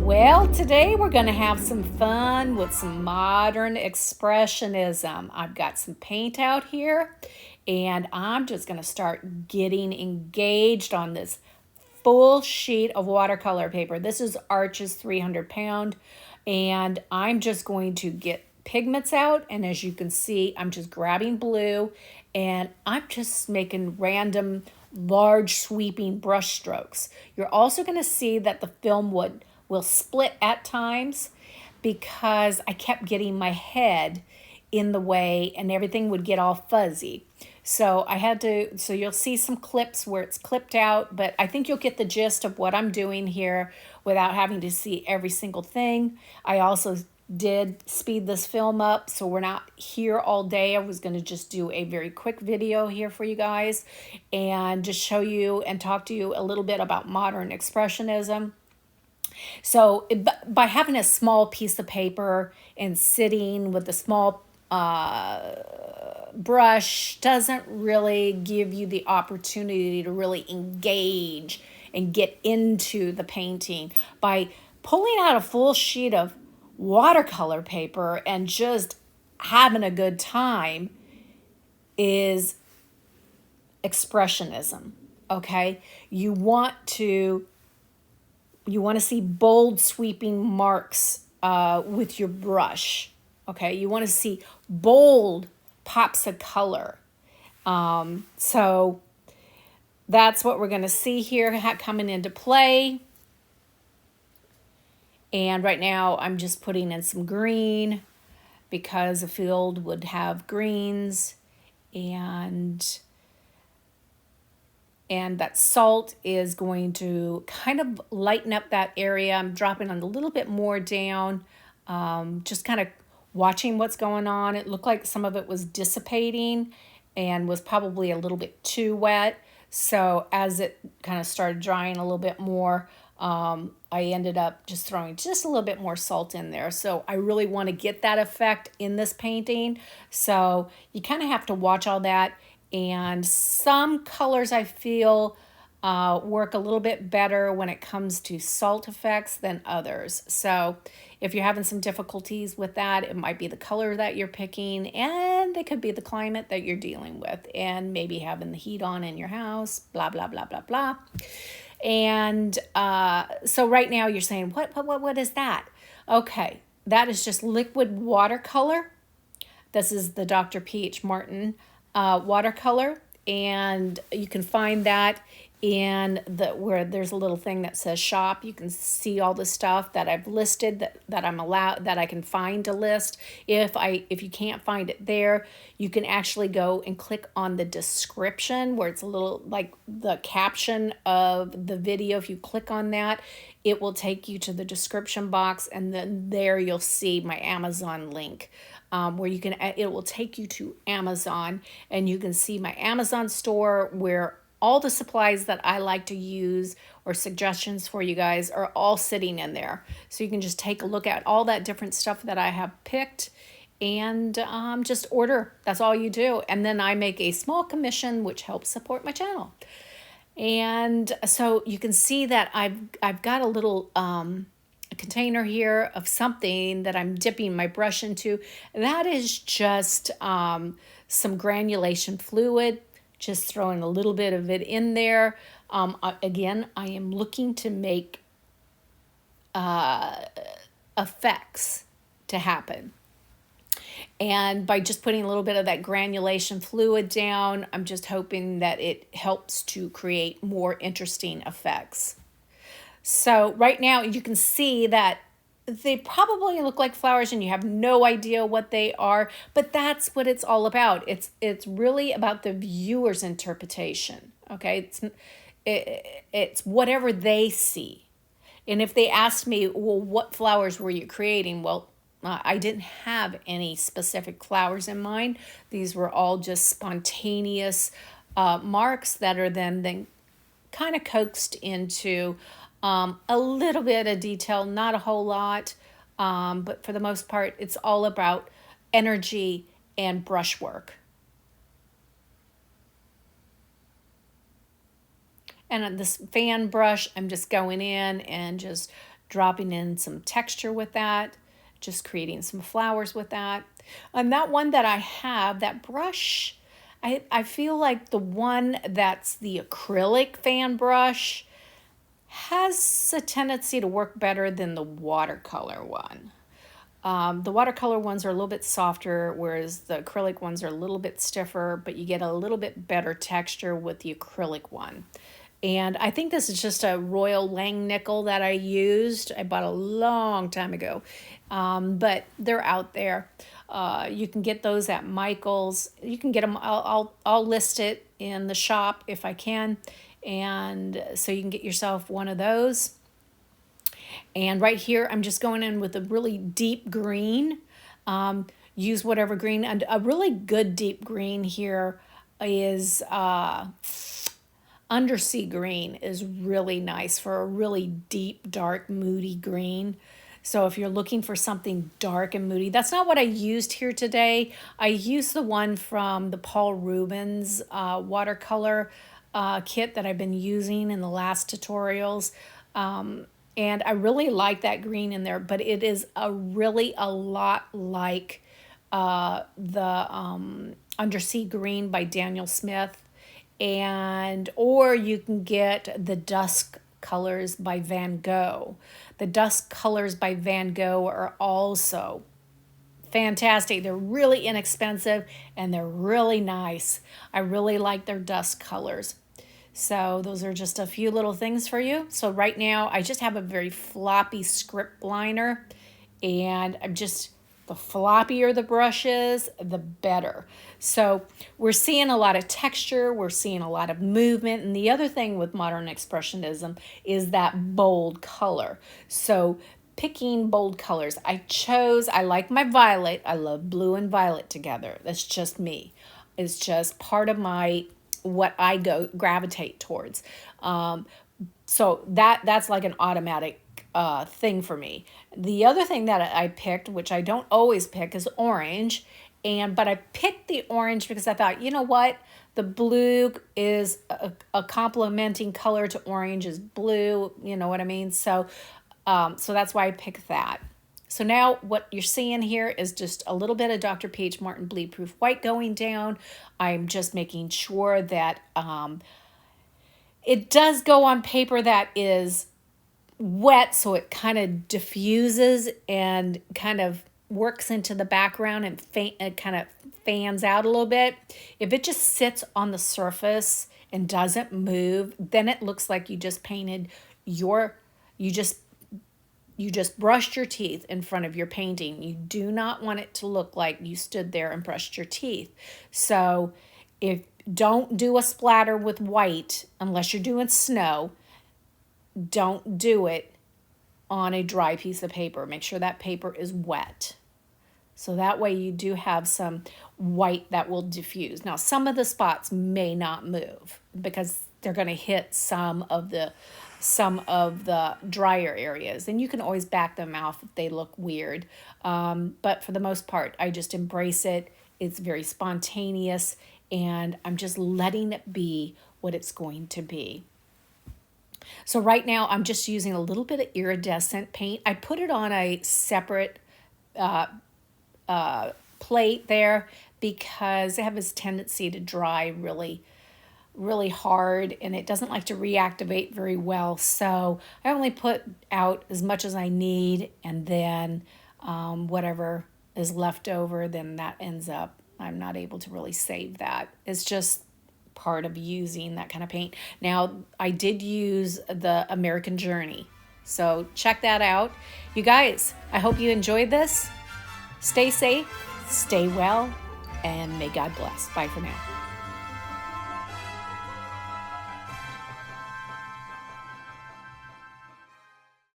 Well, today we're going to have some fun with some modern expressionism. I've got some paint out here, and I'm just going to start getting engaged on this full sheet of watercolor paper. This is Arches 300 pound, and I'm just going to get pigments out, and as you can see, I'm just grabbing blue, and I'm just making random large sweeping brush strokes. You're also going to see that the film will split at times because I kept getting my head in the way and everything would get all fuzzy. So you'll see some clips where it's clipped out, but I think you'll get the gist of what I'm doing here without having to see every single thing. I also did speed this film up, so we're not here all day. I was going to just do a very quick video here for you guys and just show you and talk to you a little bit about modern expressionism. So by having a small piece of paper and sitting with a small brush doesn't really give you the opportunity to really engage and get into the painting. By pulling out a full sheet of watercolor paper and just having a good time is expressionism, okay? You want to see bold sweeping marks with your brush, okay? You want to see bold pops of color. So that's what we're going to see here coming into play. And right now I'm just putting in some green because a field would have greens, and that salt is going to kind of lighten up that area. I'm dropping a little bit more down, just kind of watching what's going on. It looked like some of it was dissipating and was probably a little bit too wet. So as it kind of started drying a little bit more, I ended up just throwing just a little bit more salt in there. So I really want to get that effect in this painting. So you kind of have to watch all that. And some colors I feel work a little bit better when it comes to salt effects than others. So if you're having some difficulties with that, it might be the color that you're picking, and it could be the climate that you're dealing with, and maybe having the heat on in your house, blah, blah, blah, blah, blah. And so right now you're saying, what is that? Okay, that is just liquid watercolor. This is the Dr. P.H. Martin watercolor, and you can find that in where there's a little thing that says shop. You can see all the stuff that I've listed that I'm allowed, that I can find to list. If you can't find it there, you can actually go and click on the description where it's a little like the caption of the video. If you click on that, it will take you to the description box, and then there you'll see my Amazon link. Where it will take you to Amazon, and you can see my Amazon store where all the supplies that I like to use or suggestions for you guys are all sitting in there. So you can just take a look at all that different stuff that I have picked and just order. That's all you do. And then I make a small commission, which helps support my channel. And so you can see that I've got a little container here of something that I'm dipping my brush into. That is just some granulation fluid, just throwing a little bit of it in there. Again, I am looking to make effects to happen. And by just putting a little bit of that granulation fluid down, I'm just hoping that it helps to create more interesting effects. So right now you can see that they probably look like flowers and you have no idea what they are, but that's what it's all about. It's really about the viewer's interpretation, okay? It's whatever they see. And if they ask me, well, what flowers were you creating? Well, I didn't have any specific flowers in mind. These were all just spontaneous marks that are then kind of coaxed into a little bit of detail, not a whole lot, but for the most part, it's all about energy and brushwork. And on this fan brush, I'm just going in and just dropping in some texture with that, just creating some flowers with that. And that one that I have, that brush, I feel like the one that's the acrylic fan brush has a tendency to work better than the watercolor one. The watercolor ones are a little bit softer, whereas the acrylic ones are a little bit stiffer, but you get a little bit better texture with the acrylic one. And I think this is just a Royal Langnickel that I used. I bought a long time ago, but they're out there. You can get those at Michael's. You can get them. I'll list it in the shop if I can, and so you can get yourself one of those. And right here, I'm just going in with a really deep green. Use whatever green, and a really good deep green here is undersea green is really nice for a really deep, dark, moody green. So if you're looking for something dark and moody, that's not what I used here today. I used the one from the Paul Rubens watercolor kit that I've been using in the last tutorials. And I really like that green in there, but it is a lot like the Undersea Green by Daniel Smith. Or you can get the Dusk Colors by Van Gogh. The Dusk Colors by Van Gogh are also fantastic. They're really inexpensive and they're really nice. I really like their Dusk Colors. So those are just a few little things for you. So right now I just have a very floppy script liner, and I'm just, the floppier the brush is, the better. So we're seeing a lot of texture, we're seeing a lot of movement, and the other thing with modern expressionism is that bold color. So picking bold colors, I like my violet. I love blue and violet together. That's just me. It's just part of what I gravitate towards. So that's like an automatic thing for me. The other thing that I picked, which I don't always pick, is orange. But I picked the orange because I thought, you know what? The blue is a complementing color to orange is blue. You know what I mean? So that's why I picked that. So now what you're seeing here is just a little bit of Dr. P.H. Martin Bleed Proof White going down. I'm just making sure that it does go on paper that is wet, so it kind of diffuses and kind of works into the background and it kind of fans out a little bit. If it just sits on the surface and doesn't move, then it looks like you just painted you just brushed your teeth in front of your painting. You do not want it to look like you stood there and brushed your teeth. So don't do a splatter with white unless you're doing snow. Don't do it on a dry piece of paper. Make sure that paper is wet. So that way you do have some white that will diffuse. Now, some of the spots may not move because they're going to hit some of the drier areas, and you can always back them off if they look weird. But for the most part, I just embrace it. It's very spontaneous, and I'm just letting it be what it's going to be. So right now, I'm just using a little bit of iridescent paint. I put it on a separate plate there because they have this tendency to dry really hard, and it doesn't like to reactivate very well. So I only put out as much as I need, and then whatever is left over, then that ends up, I'm not able to really save that. It's just part of using that kind of paint. Now, I did use the American Journey, so check that out. You guys, I hope you enjoyed this. Stay safe, stay well, and may God bless. Bye for now.